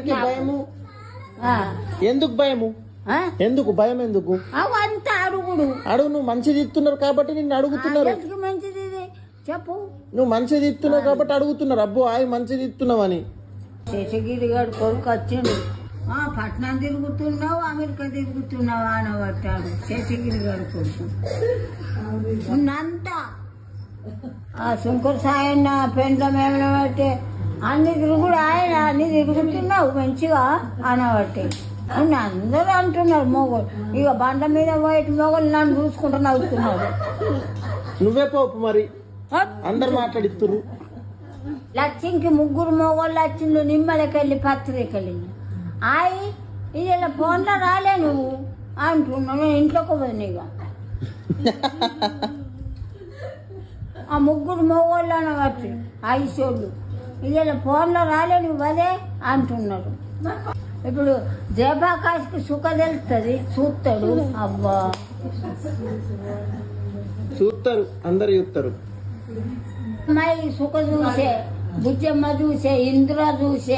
ఎవరికి భయము? ఎందుకు భయము? ఎందుకు భయం? ఎందుకు అవంతా అడుగుడు అడుగు. నువ్వు మంచిది ఇస్తున్నారు కాబట్టి నిన్ను అడుగుతున్నారు. మంచిది చెప్పు. నువ్వు మంచిది ఇస్తున్నావు కాబట్టి అడుగుతున్నారు. అబ్బో ఆయి మంచిది ఇస్తున్నావు అని. శేషగిరి గారు కొడుకు వచ్చిండు. పట్నం తిరుగుతున్నావు, అమెరికా తిరుగుతున్నావా అని పట్టాడు శేషగిరి గారు కొడుకు. ఉన్నంతా శంకర్ సాయన్న పెండ్లం ఏమైనా బట్టి అన్ని తిరుగుడు ఆయన అన్ని తిరుగుతున్నావు మంచిగా అనబట్టి అందరూ అంటున్నారు మొగలు. ఇక బండ మీద పోయి మొగలు నన్ను చూసుకుంటూ నవ్వుతున్నారు. నువ్వే పోపు మరి అందరు మాట్లాడిస్తున్నారు. లక్ష్మికి 3 మొగోళ్ళు వచ్చిండు నిమ్మలకెళ్ళి పత్రికలు. ఇది ఫోన్లో రాలే నువ్వు అంటున్నావు. నేను ఇంట్లోకి పోయినాయిగా ఆ 3 మొగోళ్ళు అనబట్టి 5 సోళ్ళు ఇది ఫోన్లో రాలే నువ్వు అదే అంటున్నారు. ఇప్పుడు జయప్రకాష్కి సుఖ తెలుస్తుంది, చూస్తాడు. అబ్బా చూస్తారు, అందరు చూస్తారు. అమ్మాయి సుఖ చూసే, బుజ్జమ్మ చూసే, ఇంద్ర చూసే